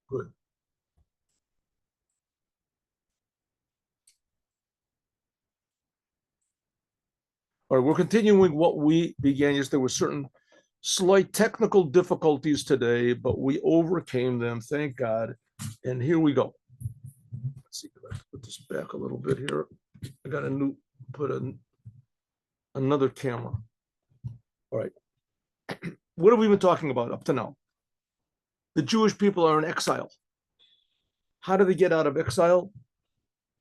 Good. All right, we're continuing what we began yesterday. There were certain slight technical difficulties today, but we overcame them, thank God. And here we go. Let's see, let's put this back a little bit here. I got another camera. All right. What have we been talking about up to now? The Jewish people are in exile. How do they get out of exile?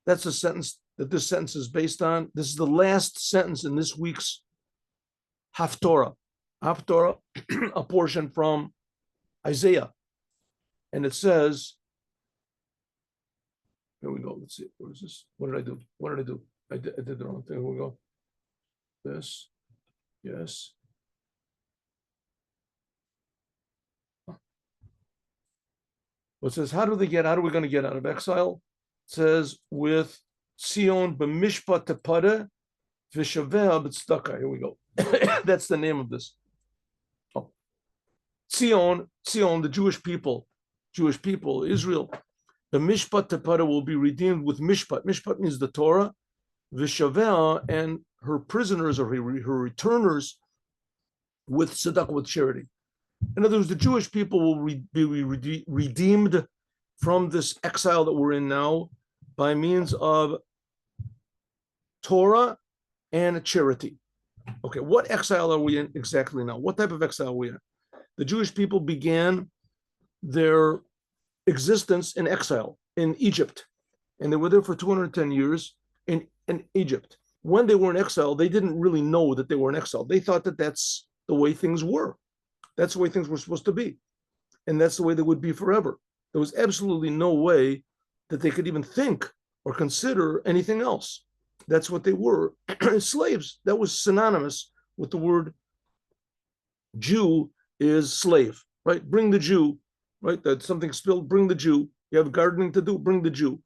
That's a sentence that this sentence is based on. This is the last sentence in this week's Haftorah. Haftorah, a portion from Isaiah. And it says, here we go. Let's see. What is this? What did I do? What did I do? I did the wrong thing. Here we go. This. Yes. It says, how are we going to get out of exile? It says, with Sion b'mishpat tepare v'shaveh b'tzedakah. Here we go. That's the name of this. Oh. Sion, the Jewish people, Israel. The mishpat tepare will be redeemed with mishpat. Mishpat means the Torah. V'shaveh, and her prisoners or her returners with tzedakah, with charity. In other words, the Jewish people will be redeemed from this exile that we're in now by means of Torah and charity. Okay, what exile are we in exactly now? What type of exile are we in? The Jewish people began their existence in exile in Egypt, and they were there for 210 years in Egypt. When they were in exile, they didn't really know that they were in exile. They thought that that's the way things were. That's the way things were supposed to be. And that's the way they would be forever. There was absolutely no way that they could even think or consider anything else. That's what they were. Slaves. That was synonymous with the word Jew is slave, right? Bring the Jew, right? That's something spilled, bring the Jew. You have gardening to do, bring the Jew.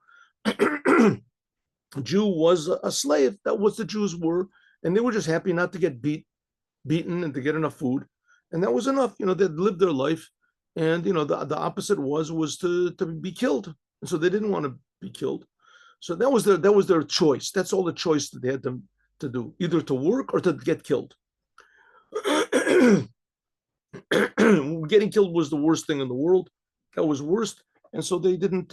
Jew was a slave. That was what the Jews were. And they were just happy not to get beaten and to get enough food. And that was enough. They'd lived their life. And, the opposite was to be killed. And so they didn't want to be killed. So that was their choice. That's all the choice that they had to do, either to work or to get killed. Getting killed was the worst thing in the world. That was worst. And so they didn't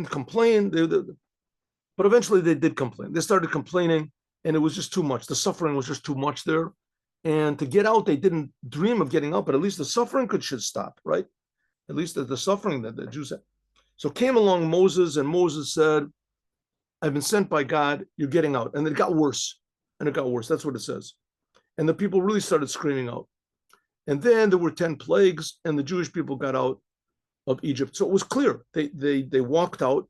complain. But eventually they did complain. They started complaining, and it was just too much. The suffering was just too much there. And to get out, they didn't dream of getting out, but at least the suffering should stop, right? At least the suffering that the Jews had. So came along Moses, and Moses said, I've been sent by God, you're getting out. And it got worse, and it got worse. That's what it says. And the people really started screaming out. And then there were 10 plagues, and the Jewish people got out of Egypt. So it was clear. They walked out,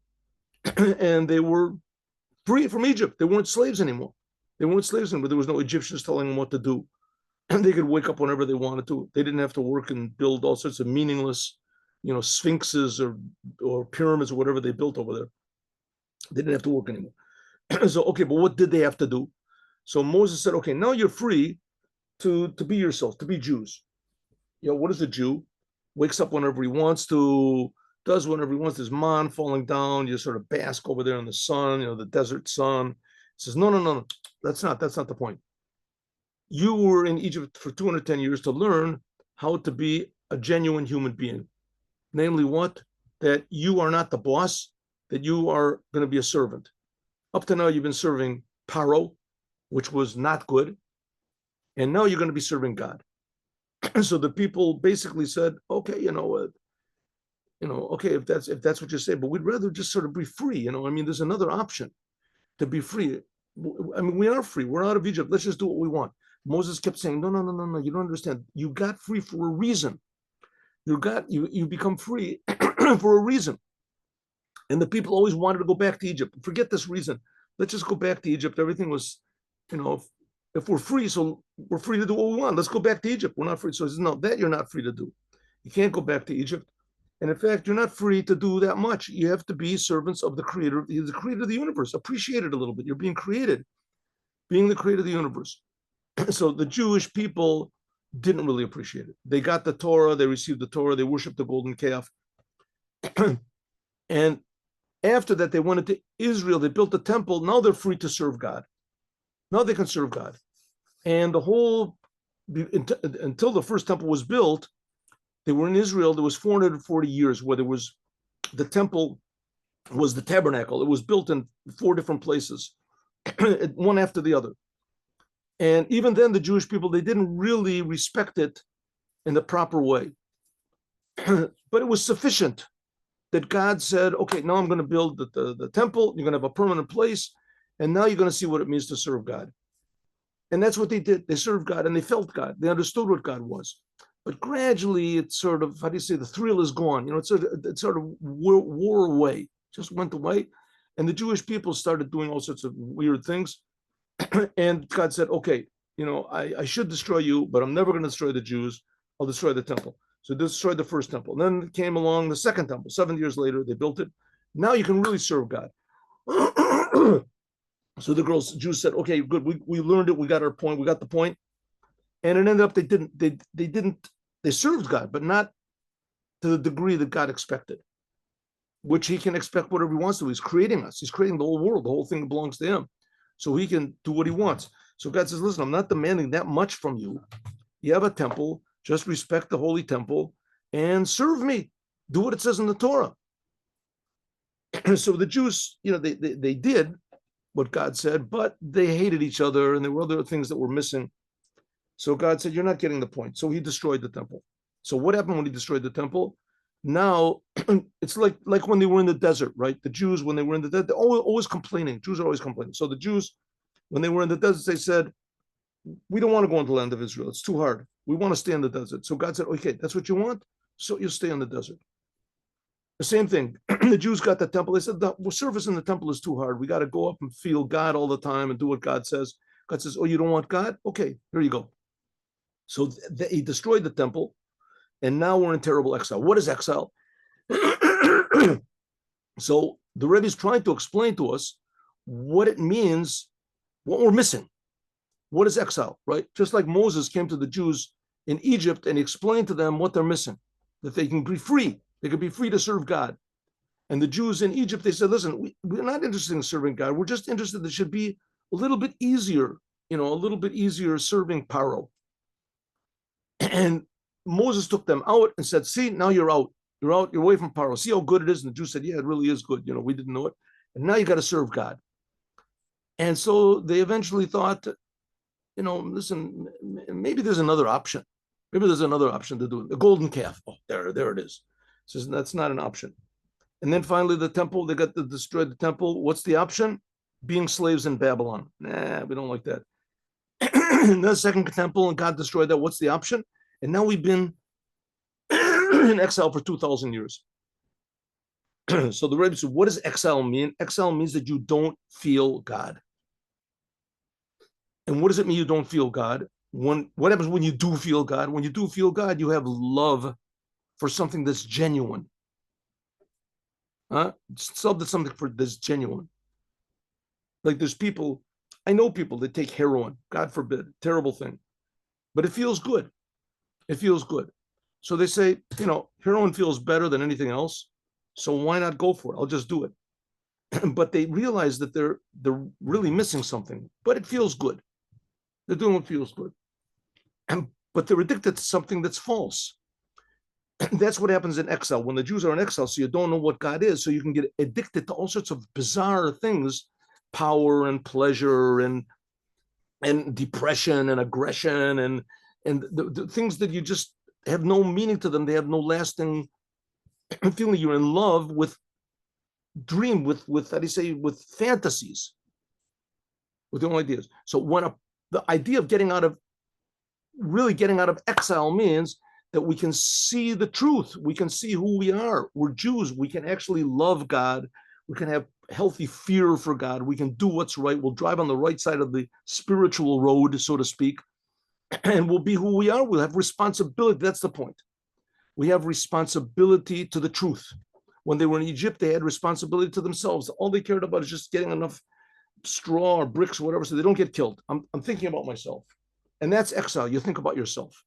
and they were free from Egypt. They weren't slaves anymore. There was no Egyptians telling them what to do. And they could wake up whenever they wanted to. They didn't have to work and build all sorts of meaningless, sphinxes or pyramids or whatever they built over there. They didn't have to work anymore. So, okay, but what did they have to do? So Moses said, okay, now you're free to be yourself, to be Jews. What is a Jew? Wakes up whenever he wants to, does whenever he wants. There's man falling down. You sort of bask over there in the sun, the desert sun. He says, no. That's not the point. You were in Egypt for 210 years to learn how to be a genuine human being. Namely what? That you are not the boss, that you are going to be a servant. Up to now, you've been serving Paro, which was not good. And now you're going to be serving God. So the people basically said, okay, okay, if that's what you say, but we'd rather just sort of be free. There's another option to be free. We are free. We're out of Egypt. Let's just do what we want. Moses kept saying, no, you don't understand. You got free for a reason. You become free for a reason. And the people always wanted to go back to Egypt. Forget this reason. Let's just go back to Egypt. Everything was, if we're free, so we're free to do what we want. Let's go back to Egypt. We're not free. So he says, no, that you're not free to do. You can't go back to Egypt. And in fact, you're not free to do that much. You have to be servants of the creator. He's the creator of the universe. Appreciate it a little bit. You're being created, being the creator of the universe. So the Jewish people didn't really appreciate it. They got the Torah, they received the Torah, they worshiped the golden calf, And after that, they went into Israel. They built the temple. Now they're free to serve God. Now they can serve God. And the whole, until the first temple was built, they were in Israel. There was 440 years where there was, the temple was the tabernacle. It was built in 4 different places, one after the other. And even then, the Jewish people, they didn't really respect it in the proper way. But it was sufficient that God said, okay, now I'm going to build the temple. You're going to have a permanent place. And now you're going to see what it means to serve God. And that's what they did. They served God and they felt God. They understood what God was. But gradually, it's sort of, how do you say, the thrill is gone. You know, it sort of wore away, just went away. And the Jewish people started doing all sorts of weird things. And God said, okay, you know, I should destroy you, but I'm never going to destroy the Jews. I'll destroy the temple. So they destroyed the first temple. Then came along the second temple. 7 years later, they built it. Now you can really serve God. So the Jews said, okay, good. We learned it. We got our point. We got the point. And it ended up they served God, but not to the degree that God expected, which he can expect whatever he wants to. He's creating us. He's creating the whole world. The whole thing belongs to him. So he can do what he wants. So God says, listen, I'm not demanding that much from you. You have a temple. Just respect the holy temple and serve me. Do what it says in the Torah. So the Jews, you know, they did what God said, but they hated each other and there were other things that were missing. So God said, you're not getting the point. So he destroyed the temple. So what happened when he destroyed the temple? Now it's like when they were in the desert, right? The Jews, when they were in the desert, they're always complaining. Jews are always complaining. So the Jews, when they were in the desert, they said, we don't want to go into the land of Israel. It's too hard. We want to stay in the desert. So God said, okay, that's what you want. So you stay in the desert. The same thing. The Jews got the temple. They said, the service in the temple is too hard. We got to go up and feel God all the time and do what God says. God says, oh, you don't want God? Okay, here you go. So he destroyed the temple, and now we're in terrible exile. What is exile? So the Rebbe is trying to explain to us what it means, what we're missing. What is exile, right? Just like Moses came to the Jews in Egypt and he explained to them what they're missing, that they can be free. They can be free to serve God. And the Jews in Egypt, they said, listen, we're not interested in serving God. We're just interested that it should be a little bit easier, you know, a little bit easier serving Paro. And Moses took them out and said, see, now you're out. You're out. You're away from Paro. See how good it is? And the Jews said, yeah, it really is good. You know, we didn't know it. And now you got to serve God. And so they eventually thought, you know, listen, maybe there's another option. Maybe there's another option to do it. The golden calf. Oh, there it is. Says that's not an option. And then finally the temple, they got to destroy the temple. What's the option? Being slaves in Babylon. Nah, we don't like that. And the second temple, and God destroyed that. What's the option? And now we've been in exile for 2,000 years. So the Rebbe said, what does exile mean? Exile means that you don't feel God. And what does it mean you don't feel God? What happens when you do feel God? When you do feel God, you have love for something that's genuine. Something that's genuine. Like there's people, I know people that take heroin, God forbid, terrible thing. But it feels good. It feels good. So they say, you know, heroin feels better than anything else. So why not go for it? I'll just do it. But they realize that they're really missing something, but it feels good. They're doing what feels good. But they're addicted to something that's false. That's what happens in exile. When the Jews are in exile, so you don't know what God is, so you can get addicted to all sorts of bizarre things, power and pleasure and depression and aggression and the things that you just have no meaning to them. They have no lasting feeling. You're in love with how do you say, with fantasies, with your own ideas. So when the idea of getting out of exile means that we can see the truth. We can see who we are. We're Jews. We can actually love God. We can have healthy fear for God. We can do what's right. We'll drive on the right side of the spiritual road, so to speak, and we'll be who we are. We'll have responsibility. That's the point. We have responsibility to the truth. When they were in Egypt, they had responsibility to themselves. All they cared about is just getting enough straw or bricks or whatever so they don't get killed. I'm thinking about myself. And that's exile. You think about yourself.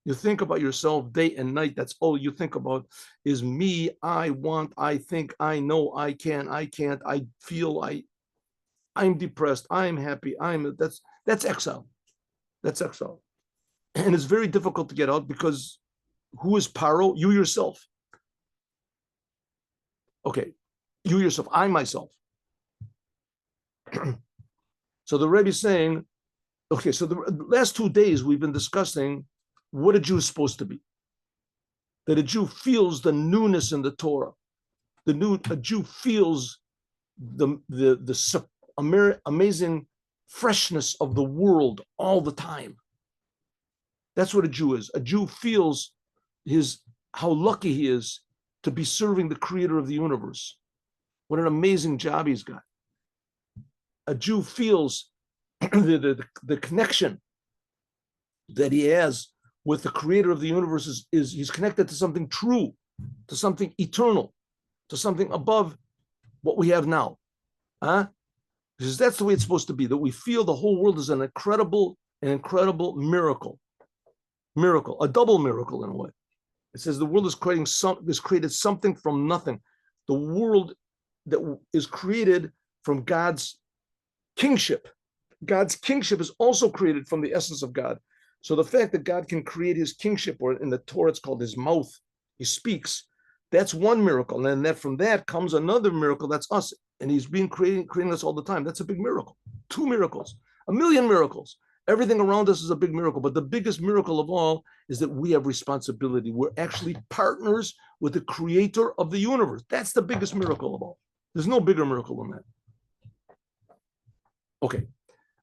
You think about yourself day and night. That's all you think about is me, I want, I think, I know, I can, I can't, I feel, I'm depressed, I'm happy, that's exile. That's exile. And it's very difficult to get out because who is Paro? You yourself. Okay, you yourself, I myself. So the Rebbe is saying, okay, so the last 2 days we've been discussing what a Jew is supposed to be. That a Jew feels the newness in the Torah. A Jew feels the amazing freshness of the world all the time. That's what a Jew is. A Jew feels how lucky he is to be serving the creator of the universe. What an amazing job he's got. A Jew feels the connection that he has with the creator of the universe is he's connected to something true, to something eternal, to something above what we have now. Because that's the way it's supposed to be, that we feel the whole world is an incredible miracle, a double miracle in a way. It says the world is created something from nothing. The world that is created from God's kingship. God's kingship is also created from the essence of God. So the fact that God can create his kingship, or in the Torah it's called his mouth, he speaks, that's one miracle. And then from that comes another miracle, that's us. And he's been creating us all the time. That's a big miracle. 2 miracles, 1,000,000 miracles. Everything around us is a big miracle. But the biggest miracle of all is that we have responsibility. We're actually partners with the creator of the universe. That's the biggest miracle of all. There's no bigger miracle than that. Okay.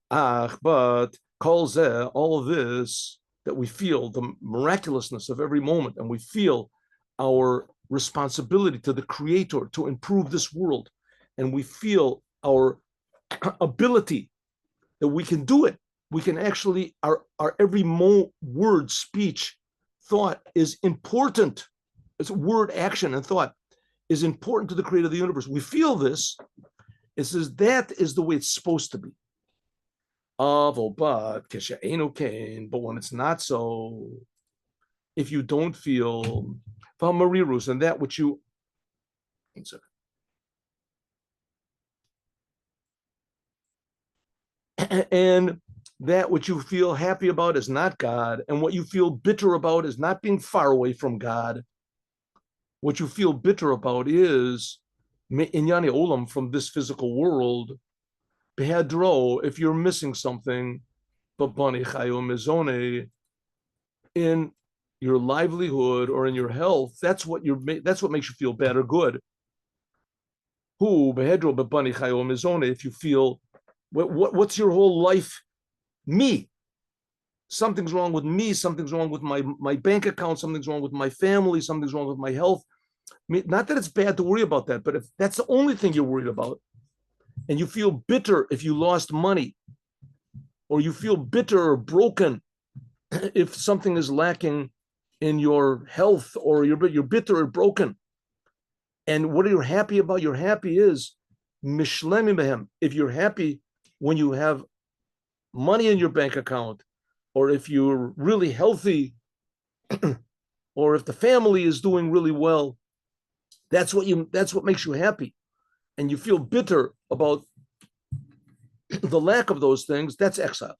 But all of this that we feel, the miraculousness of every moment, and we feel our responsibility to the creator to improve this world, and we feel our ability that we can do it. We can actually, our every word, speech, thought is important. It's word, action, and thought is important to the creator of the universe. We feel this. It says that is the way it's supposed to be. But when it's not so, if you don't feel marirus and that which you, and that which you feel happy about is not God, and what you feel bitter about is not being far away from God. What you feel bitter about is inyane olam, from this physical world. Behadro, if you're missing something, in your livelihood or in your health, that's what makes you feel bad or good. Who behedro bebani chayom mizone, if you feel what's your whole life? Me. Something's wrong with me, something's wrong with my bank account, something's wrong with my family, something's wrong with my health. Not that it's bad to worry about that, but if that's the only thing you're worried about, and you feel bitter if you lost money, or you feel bitter or broken if something is lacking in your health, or you're bitter or broken, and what are you happy about? You're happy is mishlemi behem. If you're happy when you have money in your bank account, or if you're really healthy, or if the family is doing really well, that's what makes you happy. And you feel bitter about the lack of those things, that's exile.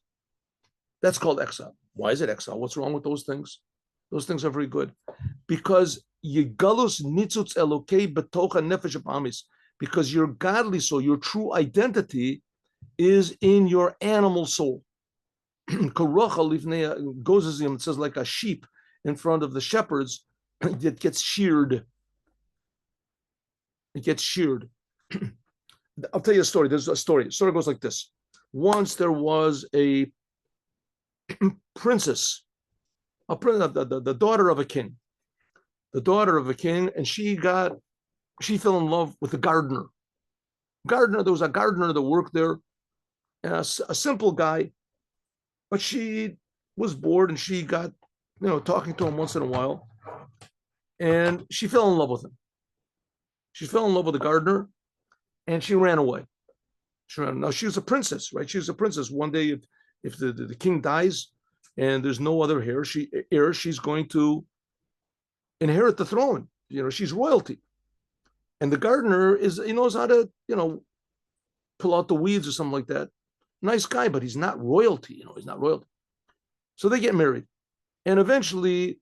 That's called exile. Why is it exile? What's wrong with those things? Those things are very good. Because yigalus nitzutz elokei betocha nefesh amis, because your godly soul, your true identity is in your animal soul. It says like a sheep in front of the shepherds, it gets sheared. It gets sheared. I'll tell you a story. There's a story. The story goes like this. Once there was a princess, the daughter of a king. The daughter of a king, and she fell in love with a gardener. There was a gardener that worked there, and a simple guy, but she was bored, and she got, talking to him once in a while, and she fell in love with him. She fell in love with the gardener, and she ran away. Now, she was a princess, right? She was a princess. One day, if the king dies, and there's no other heir. She's going to inherit the throne. She's royalty. And the gardener he knows how to, pull out the weeds or something like that. Nice guy, but he's not royalty. He's not royalty. So they get married, and eventually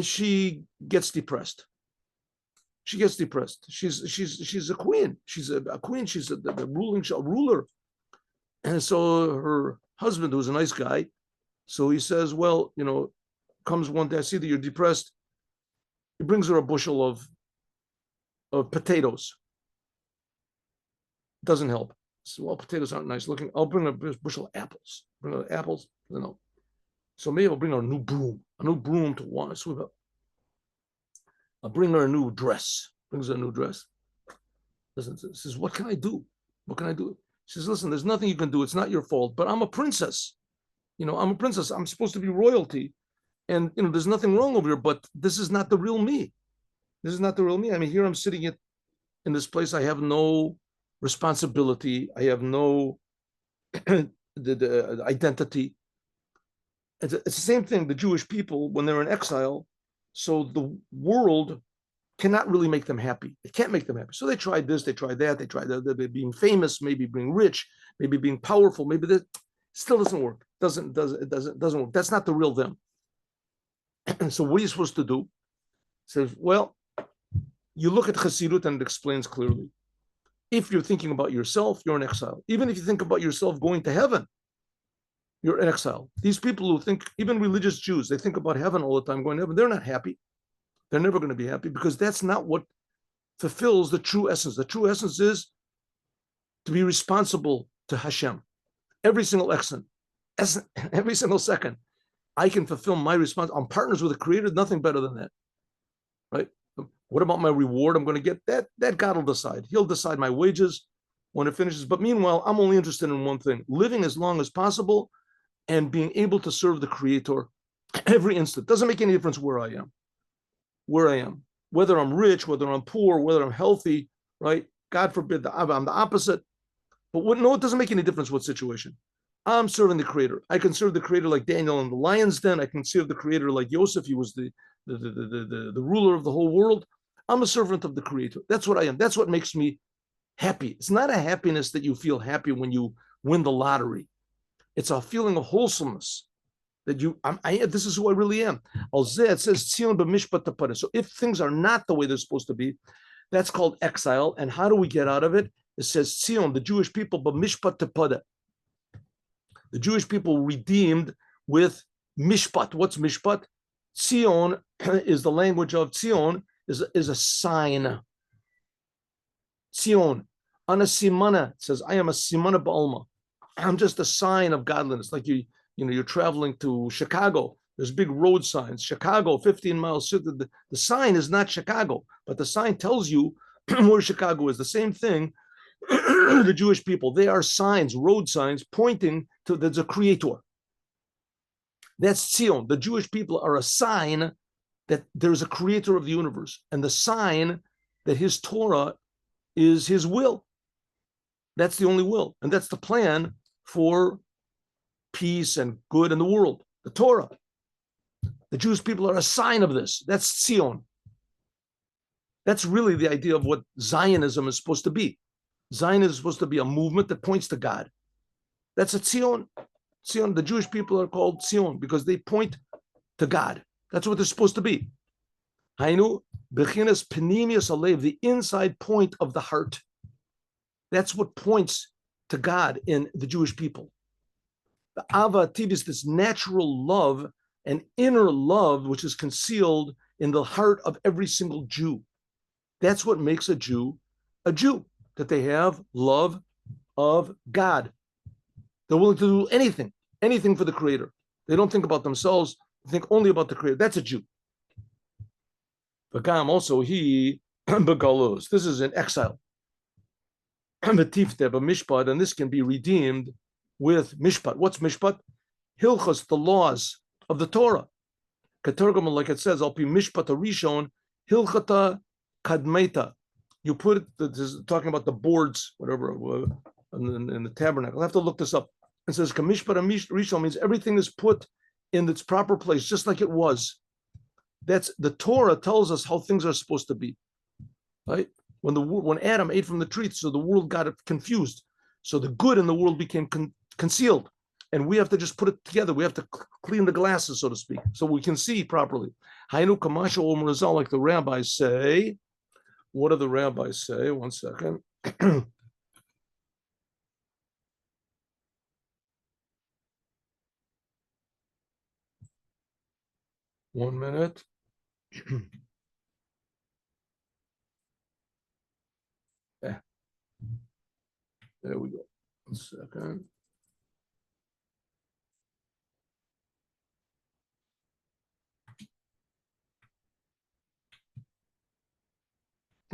she gets depressed. She's a queen. She's a queen. She's the ruler. And so her husband, who's a nice guy, so he says, well, comes one day, I see that you're depressed. He brings her a bushel of potatoes. Doesn't help. So, well, potatoes aren't nice looking. I'll bring a bushel of apples. Bring her apples. No. So maybe I'll bring her a new broom to sweep up. I'll bring her a new dress. Brings her a new dress. Listen, says, what can I do? What can I do? She says, listen, there's nothing you can do. It's not your fault, but I'm a princess. I'm a princess. I'm supposed to be royalty. And, there's nothing wrong over here, but this is not the real me. This is not the real me. I mean, here I'm sitting in this place. I have no responsibility. I have no the identity. It's the same thing. The Jewish people, when they're in exile, so the world cannot really make them happy. It can't make them happy. So they tried this, they tried that, they tried that, being famous, maybe being rich, maybe being powerful, maybe that still doesn't work. Doesn't work. That's not the real them. And so what are you supposed to do? Says, well, you look at Chassidut and it explains clearly. If you're thinking about yourself, you're in exile. Even if you think about yourself going to heaven, you're in exile. These people who think, even religious Jews, they think about heaven all the time, going to heaven. They're not happy. They're never going to be happy because that's not what fulfills the true essence. The true essence is to be responsible to Hashem. Every single every single second, I can fulfill my response. I'm partners with the Creator. Nothing better than that, right? What about my reward I'm going to get? That God will decide. He'll decide my wages when it finishes. But meanwhile, I'm only interested in one thing: living as long as possible and being able to serve the Creator every instant. Doesn't make any difference where I am. Whether I'm rich, whether I'm poor, whether I'm healthy, right? God forbid, I'm the opposite. But it doesn't make any difference what situation. I'm serving the Creator. I can serve the Creator like Daniel in the lion's den. I can serve the Creator like Joseph. He was the ruler of the whole world. I'm a servant of the Creator. That's what I am. That's what makes me happy. It's not a happiness that you feel happy when you win the lottery. It's a feeling of wholesomeness that this is who I really am. It says Tzion b'mishpat tapada. So if things are not the way they're supposed to be, that's called exile. And how do we get out of it? It says Tzion, the Jewish people, b'mishpat tapada. The Jewish people redeemed with mishpat. What's mishpat? Tzion is the language of Tzion, is a sign. Tzion. Ana simana, it says, I am a simana ba'alma. I'm just a sign of godliness. Like you're traveling to Chicago. There's big road signs. Chicago, 15 miles. The sign is not Chicago, but the sign tells you where Chicago is. The same thing, the Jewish people, they are signs, road signs, pointing to the Creator. That's Tzion. The Jewish people are a sign that there's a Creator of the universe, and the sign that His Torah is His will. That's the only will, and that's the plan for peace and good in the world, the Torah. The Jewish people are a sign of this. That's Tzion. That's really the idea of what Zionism is supposed to be. Zionism is supposed to be a movement that points to God. That's a Tzion. Tzion, the Jewish people are called Tzion because they point to God. That's what they're supposed to be. Hainu, bechinas penimius alev, the inside point of the heart. That's what points to God in the Jewish people. The Ava Tivis, this natural love, an inner love, which is concealed in the heart of every single Jew. That's what makes a Jew, that they have love of God. They're willing to do anything for the Creator. They don't think about themselves, they think only about the Creator. That's a Jew. V'gam also, he, begalos, this is an exile. V'tifte b'mishpat, and this can be redeemed with mishpat. What's mishpat? Hilchos, the laws of the Torah. Ketergam, like it says, Alpi mishpat rishon, hilchata kadmeta. You put it, this is talking about the boards, whatever, in the tabernacle. I'll have to look this up. It says, Kamishpat rishon means everything is put in its proper place, just like it was. That's the Torah tells us how things are supposed to be, right? When Adam ate from the tree, so the world got confused. So the good in the world became concealed, and we have to just put it together. We have to clean the glasses, so to speak, so we can see properly. Hainu kamasha omerazal, like the rabbis say. What do the rabbis say? One second. 1 minute. Yeah. There we go. 1 second.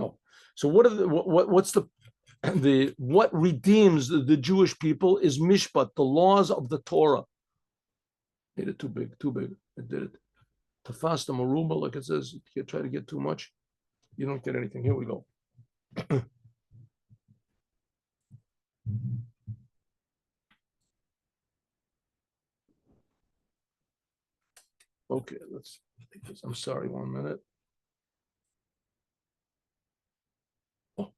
Oh, so what's what redeems the Jewish people is mishpat, the laws of the Torah. Made it too big. I did it. Tafasta maruma, like it says, you try to get too much, you don't get anything. Here we go. Okay, let's take this. I'm sorry, 1 minute. Oh.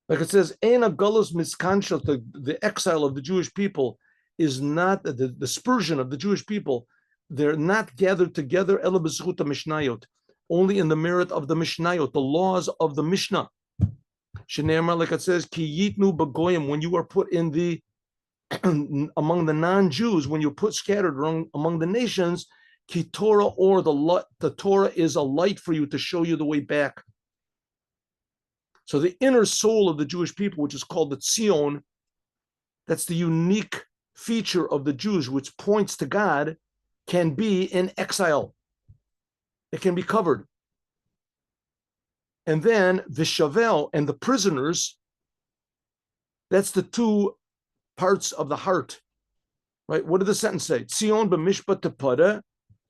Like it says, Eina Galus Miskansha, the exile of the Jewish people is not the dispersion of the Jewish people. They're not gathered together, Ela b'zchuta Mishnayot, only in the merit of the Mishnayot, the laws of the Mishnah. Shene'emar, like it says, Ki yitnu b'goyim, when you are put in the among the non-Jews, when you're put scattered among the nations, Ki Torah, or the Torah is a light for you to show you the way back. So the inner soul of the Jewish people, which is called the Tzion, that's the unique feature of the Jews, which points to God, can be in exile. It can be covered. And then the Shavel and the prisoners, that's the two parts of the heart, right? What did the sentence say? Tzion b'mishpat tepada.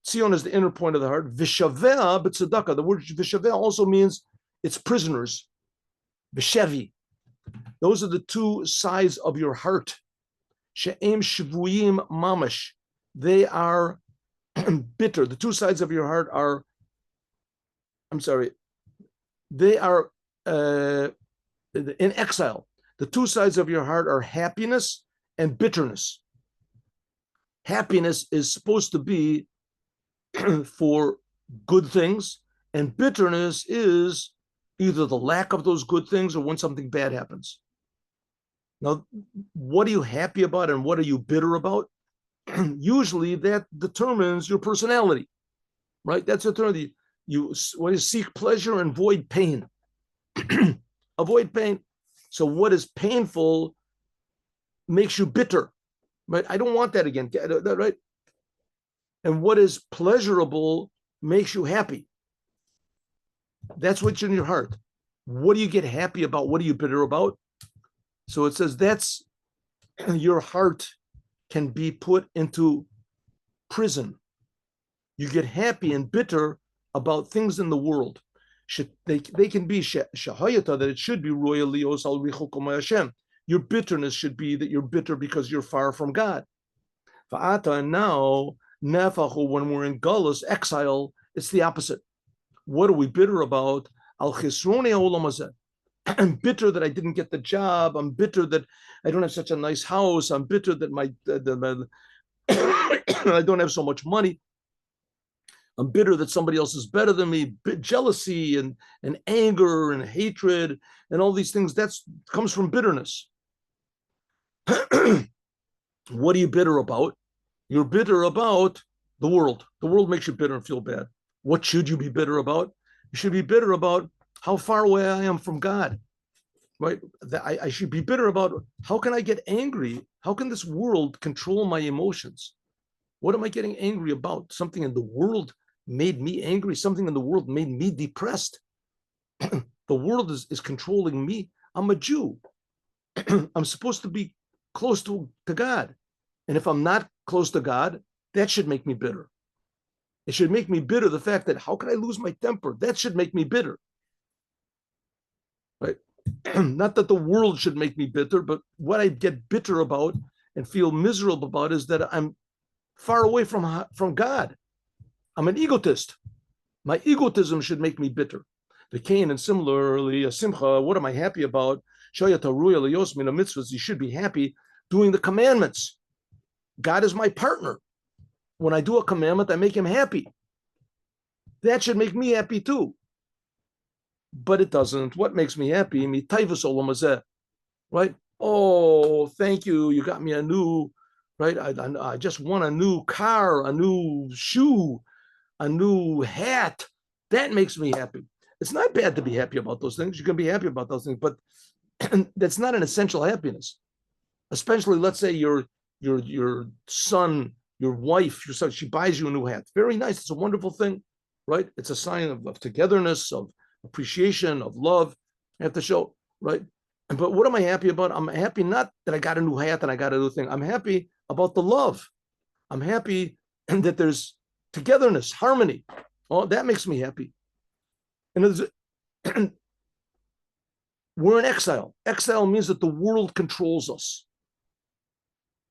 Tzion is the inner point of the heart. Vishavel b'tzedakah. The word vishavel also means it's prisoners. Vishevi. Those are the two sides of your heart. She'em shvuyim mamash. They are bitter. The two sides of your heart are, they are in exile. The two sides of your heart are happiness and bitterness. Happiness is supposed to be for good things, and bitterness is either the lack of those good things or when something bad happens. Now, what are you happy about and what are you bitter about? Usually that determines your personality, right? That's the term. You seek pleasure and avoid pain. Avoid pain. So what is painful makes you bitter, right? I don't want that again, right? And what is pleasurable makes you happy. That's what's in your heart. What do you get happy about? What are you bitter about? So it says that's your heart can be put into prison. You get happy and bitter about things in the world. They can be shahayata, that it should be royally osal richukum Hashem. Your bitterness should be that you're bitter because you're far from God. Fa'ata, and now nefachu, when we're in galus, exile, it's the opposite. What are we bitter about? Al chisroni ha'olam hazeh. I'm bitter that I didn't get the job. I'm bitter that I don't have such a nice house. I'm bitter that I don't have so much money. I'm bitter that somebody else is better than me. Jealousy and anger and hatred and all these things, that comes from bitterness. What are you bitter about? You're bitter about the world. The world makes you bitter and feel bad. What should you be bitter about? You should be bitter about how far away I am from God, right? I should be bitter about how can I get angry? How can this world control my emotions? What am I getting angry about? Something in the world made me angry. Something in the world made me depressed. The world is controlling me. I'm a Jew. I'm supposed to be close to God. And if I'm not close to God, that should make me bitter. It should make me bitter, the fact that how can I lose my temper? That should make me bitter. Right? Not that the world should make me bitter, but what I get bitter about and feel miserable about is that I'm far away from God. I'm an egotist. My egotism should make me bitter. The Cain, and similarly, a simcha, what am I happy about? You should be happy doing the commandments. God is my partner. When I do a commandment, I make him happy. That should make me happy too. But it doesn't. What makes me happy? Right? Oh, thank you. You got me a new, right? I just want a new car, a new shoe, a new hat. That makes me happy. It's not bad to be happy about those things. You can be happy about those things, but that's not an essential happiness. Especially, let's say your son, your wife, your son, she buys you a new hat. Very nice. It's a wonderful thing, right? It's a sign of togetherness, of appreciation, of love. I have to show, right? But what am I happy about? I'm happy not that I got a new hat and I got a new thing. I'm happy about the love. I'm happy that there's togetherness, harmony. Oh, that makes me happy. And we're in exile. Exile means that the world controls us,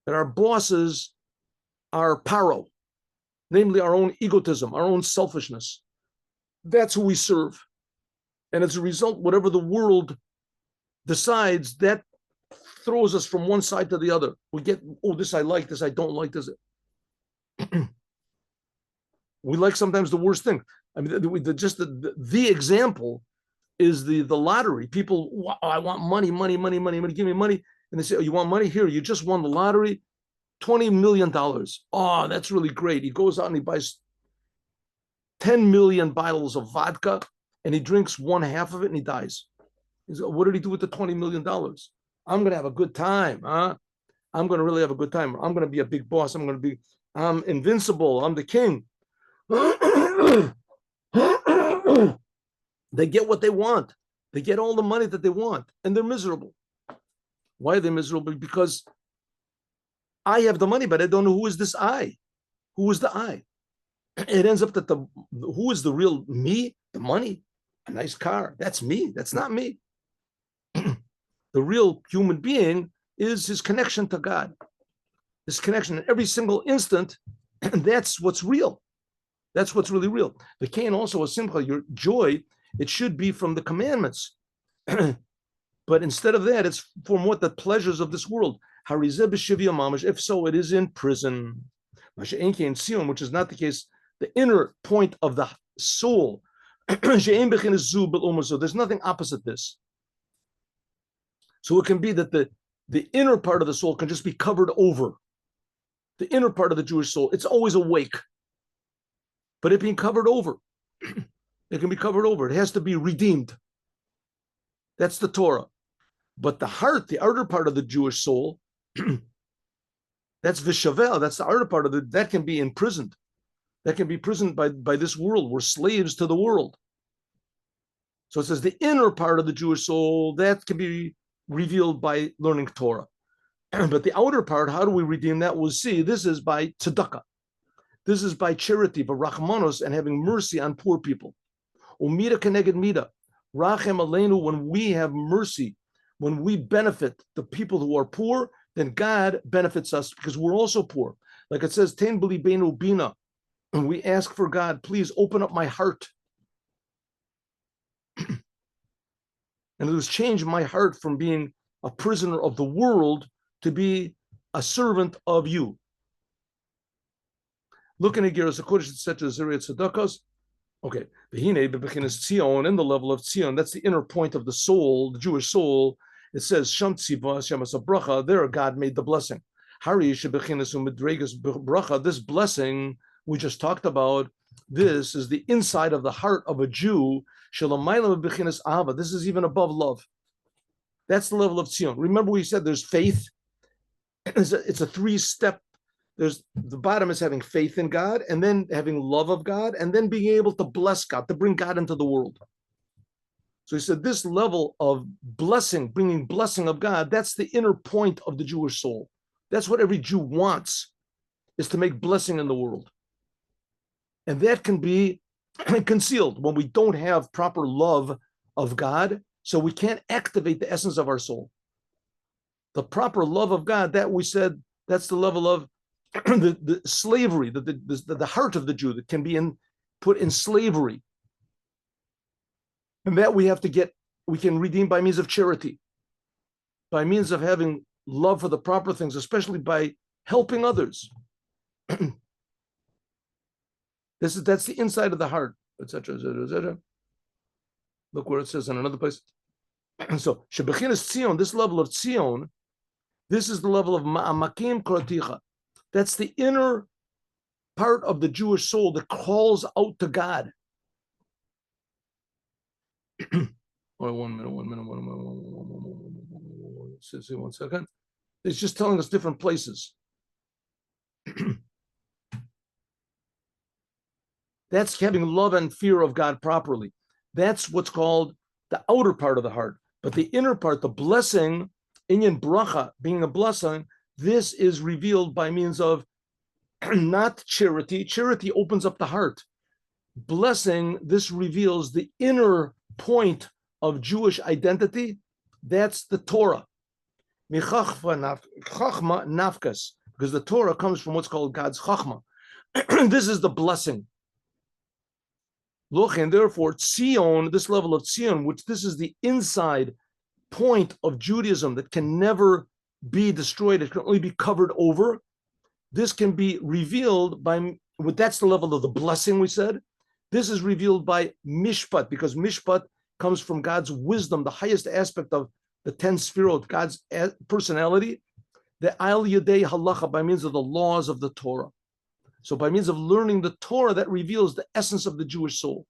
that our bosses are paro, namely our own egotism, our own selfishness. That's who we serve. And as a result, whatever the world decides, that throws us from one side to the other. We get, oh, this I like, this I don't like, this. We like sometimes the worst thing. I mean, the example is the lottery. People, oh, I want money, give me money. And they say, oh, you want money? Here, you just won the lottery, $20 million. Oh, that's really great. He goes out and he buys 10 million bottles of vodka and he drinks one half of it and he dies. He's, what did he do with the $20 million? I'm going to have a good time, huh? I'm going to really have a good time. I'm going to be a big boss. I'm invincible. I'm the king. They get what they want. They get all the money that they want, and they're miserable. Why are they miserable? Because I have the money, but I don't know who is this I. Who is the I? It ends up that who is the real me? The money, a nice car. That's me. That's not me. The real human being is his connection to God. This connection in every single instant, and that's what's real. That's what's really real. The Cain also a simcha, your joy, it should be from the commandments. But instead of that, it's from what the pleasures of this world. If so, it is in prison. Which is not the case, the inner point of the soul. There's nothing opposite this. So it can be that the inner part of the soul can just be covered over. The inner part of the Jewish soul, it's always awake. But it being covered over. It can be covered over. It has to be redeemed. That's the Torah. But the heart, the outer part of the Jewish soul, that's vishavel. That's the outer part of it. That can be imprisoned. That can be imprisoned by this world. We're slaves to the world. So it says the inner part of the Jewish soul, that can be revealed by learning Torah. But the outer part, how do we redeem that? We'll see. This is by tzedakah. This is by charity, by rachmanos, and having mercy on poor people. Umida keneged mida. Rachem aleinu, when we have mercy, when we benefit the people who are poor, then God benefits us because we're also poor. Like it says, Ten b'li beinu bina. And we ask for God, please open up my heart. And it was changed my heart from being a prisoner of the world to be a servant of you. Looking at Geras HaKodesh, etc., Zeriat Tzedakos. Okay, V'hinei bebechinas Tzion, in the level of Tzion, that's the inner point of the soul, the Jewish soul. It says, Sham Tziva, Shemas Bracha, there God made the blessing. Hari shebechinas umidregas bracha, this blessing we just talked about, this is the inside of the heart of a Jew. Shalamaylam bechinas Ahava, this is even above love. That's the level of Tzion. Remember we said there's faith. It's a three-step. There's the bottom is having faith in God, and then having love of God, and then being able to bless God, to bring God into the world. So he said this level of blessing, bringing blessing of God, that's the inner point of the Jewish soul. That's what every Jew wants, is to make blessing in the world. And that can be concealed when we don't have proper love of God, so we can't activate the essence of our soul. The proper love of God, that we said, That's the level of the slavery, the heart of the Jew that can be put in slavery. And that we can redeem by means of charity, by means of having love for the proper things, especially by helping others. That's the inside of the heart, etc., etc., etc. Look where it says in another place. So, Shebechinas Tzion, this level of Tzion, this is the level of Ma'amakim Kroticha. That's the inner part of the Jewish soul that calls out to God. One minute. One second. It's just telling us different places. That's having love and fear of God properly. That's what's called the outer part of the heart. But the inner part, the blessing, inyan bracha, being a blessing, this is revealed by means of not charity. Charity opens up the heart. Blessing, this reveals the inner point of Jewish identity. That's the Torah. Chachma nafkas, because the Torah comes from what's called God's chachma. This is the blessing. Look, and therefore, Tzion, this level of Tzion, which this is the inside point of Judaism that can never be destroyed, it can only be covered over. This can be revealed that's the level of the blessing we said. This is revealed by mishpat, because mishpat comes from God's wisdom, the highest aspect of the 10 sefirot, God's personality, the al yadei halacha, by means of the laws of the Torah. So by means of learning the Torah, that reveals the essence of the Jewish soul.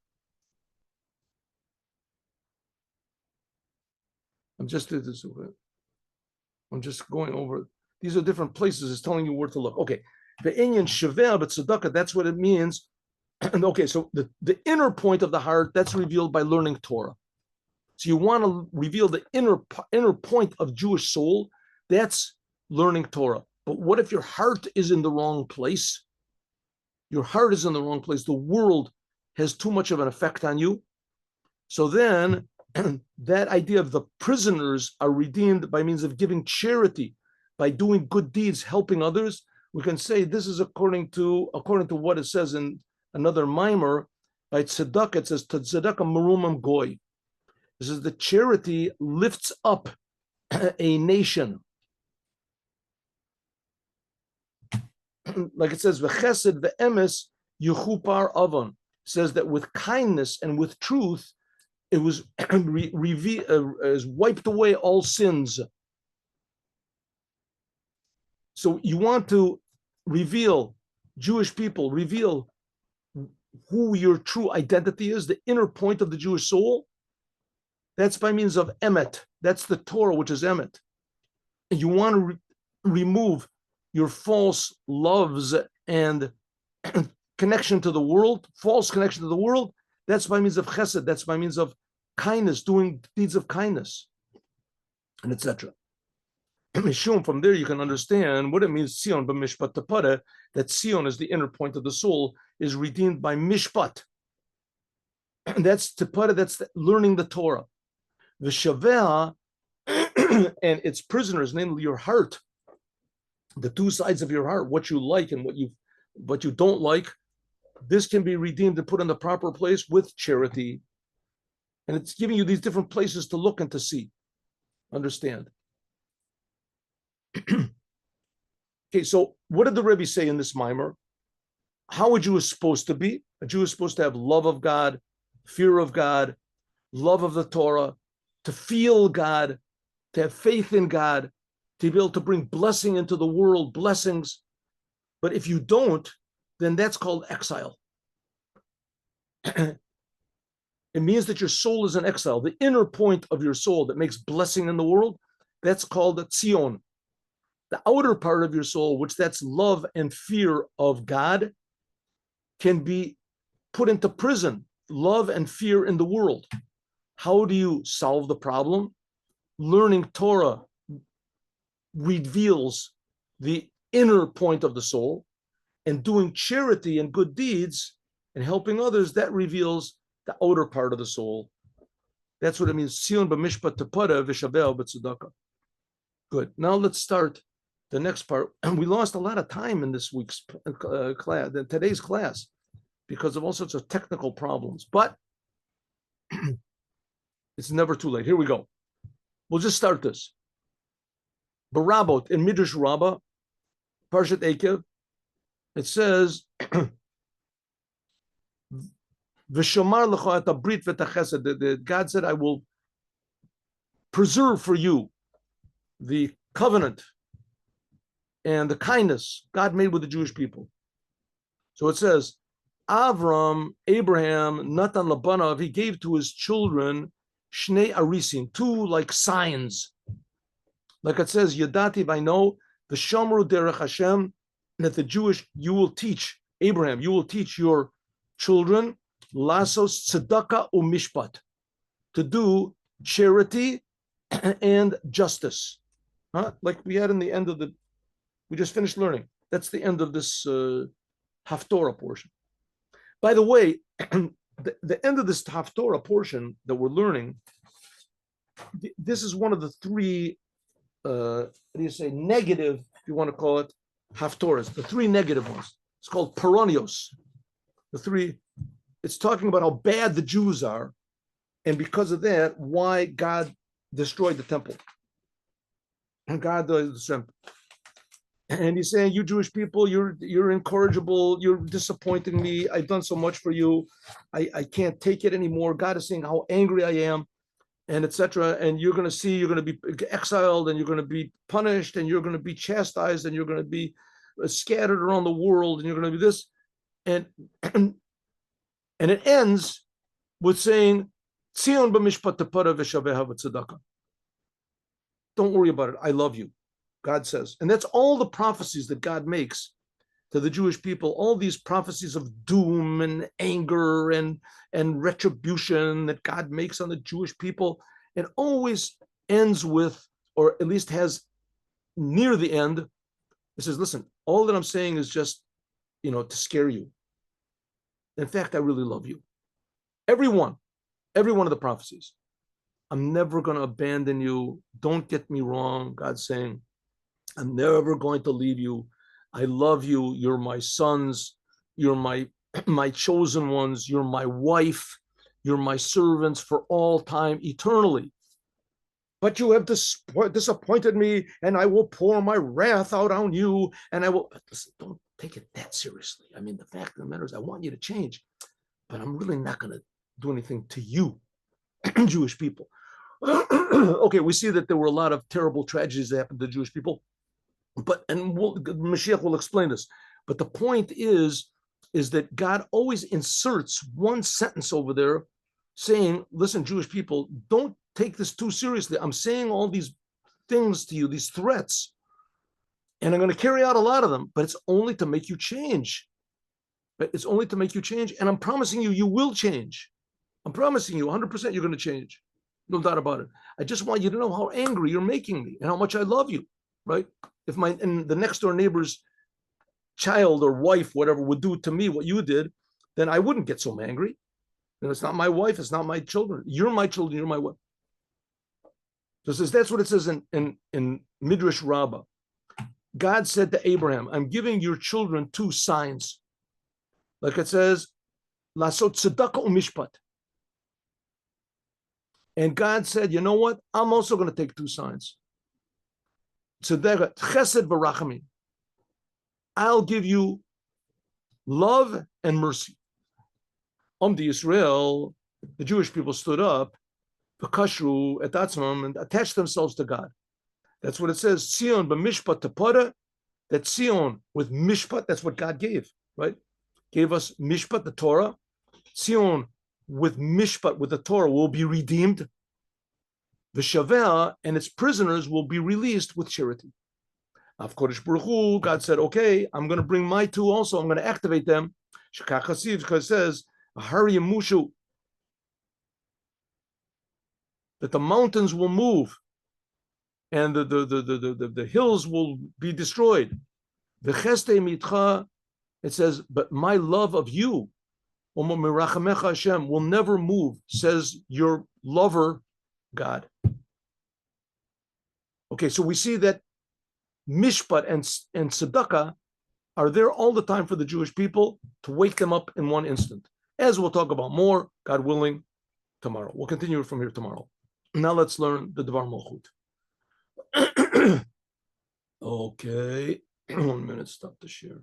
I'm just going over it. These are different places. It's telling you where to look. Okay. The inyan shevel but tzedakah, that's what it means. And okay, so the inner point of the heart, that's revealed by learning Torah. So you want to reveal the inner point of Jewish soul, that's learning Torah. But what if your heart is in the wrong place? Your heart is in the wrong place. The world has too much of an effect on you. So then that idea of the prisoners are redeemed by means of giving charity, by doing good deeds, helping others. We can say this is according to what it says in another mimer, by tzedakah, it says, tzedakah merumam goy. This is the charity lifts up a nation. Like it says, v'chesed v'emes yuchupar avon. Says that with kindness and with truth, it was wiped away all sins. So you want to reveal, Jewish people, reveal who your true identity is, the inner point of the Jewish soul. That's by means of emet. That's the Torah, which is emet. And you want to remove your false loves and connection to the world, false connection to the world. That's by means of chesed. That's by means of kindness, doing deeds of kindness, and etc. From there you can understand what it means, Tzion b'mishpat tepare, that Tzion is the inner point of the soul, is redeemed by mishpat. And that's tepare, that's learning the Torah. V'shaveh and its prisoners, namely your heart, the two sides of your heart, what you like and what you don't like, this can be redeemed and put in the proper place with charity. And it's giving you these different places to look and to see, understand. Okay, so what did the Rebbe say in this mimer? How a Jew is supposed to be? A Jew is supposed to have love of God, fear of God, love of the Torah, to feel God, to have faith in God, to be able to bring blessing into the world, blessings. But if you don't, then that's called exile. It means that your soul is in exile. The inner point of your soul that makes blessing in the world, that's called the Tzion. The outer part of your soul, which that's love and fear of God, can be put into prison, love and fear in the world. How do you solve the problem? Learning Torah reveals the inner point of the soul, and doing charity and good deeds and helping others, that reveals the outer part of the soul. That's what it means. Tzion b'mishpat tepare v'shaveh b'tzedakah. Good. Now let's start the next part, and we lost a lot of time in this week's class, today's class, because of all sorts of technical problems. But it's never too late. Here we go. We'll just start this. Barabot in Midrash Rabbah, Parshat Ekev, it says, "V'shomar lecha et habrit v'et hachesed." God said, "I will preserve for you the covenant and the kindness God made with the Jewish people." So it says, Avram, Abraham, Natan Labanav, he gave to his children Shnei Arisim, two like signs. Like it says, Yadati, I know, the Shamru Derech Hashem, that the Jewish, you will teach, Abraham, you will teach your children, Lasos Tzedakah Umishpat, to do charity and justice. Like we had in the end of we just finished learning. That's the end of this Haftorah portion. By the way, the end of this Haftorah portion that we're learning, this is one of the three, negative, if you want to call it, Haftorahs, the three negative ones. It's called Peronios. It's talking about how bad the Jews are, and because of that, why God destroyed the temple. And God destroyed the temple. And he's saying, you Jewish people, you're incorrigible, you're disappointing me, I've done so much for you, I can't take it anymore. God is saying how angry I am, and etc. And you're going to see, you're going to be exiled, and you're going to be punished, and you're going to be chastised, and you're going to be scattered around the world, and you're going to be this. And it ends with saying, Tzion b'mishpat tepara v'shaveha v'tzedakah. Don't worry about it, I love you, God says. And that's all the prophecies that God makes to the Jewish people, all these prophecies of doom and anger and retribution that God makes on the Jewish people. It always ends with, or at least has near the end, it says, listen, all that I'm saying is just, to scare you. In fact, I really love you. Every one of the prophecies. I'm never going to abandon you. Don't get me wrong, God's saying. I'm never going to leave you. I love you. You're my sons. You're my chosen ones. You're my wife. You're my servants for all time, eternally. But you have disappointed me, and I will pour my wrath out on you, and I will. But listen, don't take it that seriously. I mean, the fact of the matter is, I want you to change, but I'm really not going to do anything to you, Jewish people. Okay, we see that there were a lot of terrible tragedies that happened to Jewish people. Mashiach will explain this. But the point is that God always inserts one sentence over there saying, listen, Jewish people, don't take this too seriously. I'm saying all these things to you, these threats, and I'm going to carry out a lot of them, but it's only to make you change. It's only to make you change, and I'm promising you, you will change. I'm promising you 100% you're going to change. No doubt about it. I just want you to know how angry you're making me and how much I love you, right? If the next door neighbor's child or wife, whatever, would do to me what you did, then I wouldn't get so angry. And it's not my wife, it's not my children. You're my children, you're my wife. So it says, that's what it says in Midrash Rabbah. God said to Abraham, I'm giving your children two signs. Like it says, Lasot tzedakah umishpat. And God said, you know what? I'm also going to take two signs. Tzedakah, chesed v'rachamim. I'll give you love and mercy. The Israel, the Jewish people stood up, v'kashru et atzmam, and attached themselves to God. That's what it says. Tzion b'mishpat tepara. That Tzion with mishpat, that's what God gave, right? Gave us mishpat, the Torah. Tzion with mishpat, with the Torah, will be redeemed. The Shaveh and its prisoners will be released with charity. Of Kodesh Baruch Hu, God said, okay, I'm going to bring my two also. I'm going to activate them. Shekach Hasiv, because it says, Hari Mushu, that the mountains will move and the hills will be destroyed. The Cheste Mitcha, it says, but my love of you, Hashem, will never move, says your lover, God. Okay, so we see that mishpat and tzedakah are there all the time for the Jewish people to wake them up in one instant. As we'll talk about more, God willing, tomorrow. We'll continue from here tomorrow. Now let's learn the Dvar Malchut. Okay, 1 minute, stop the share.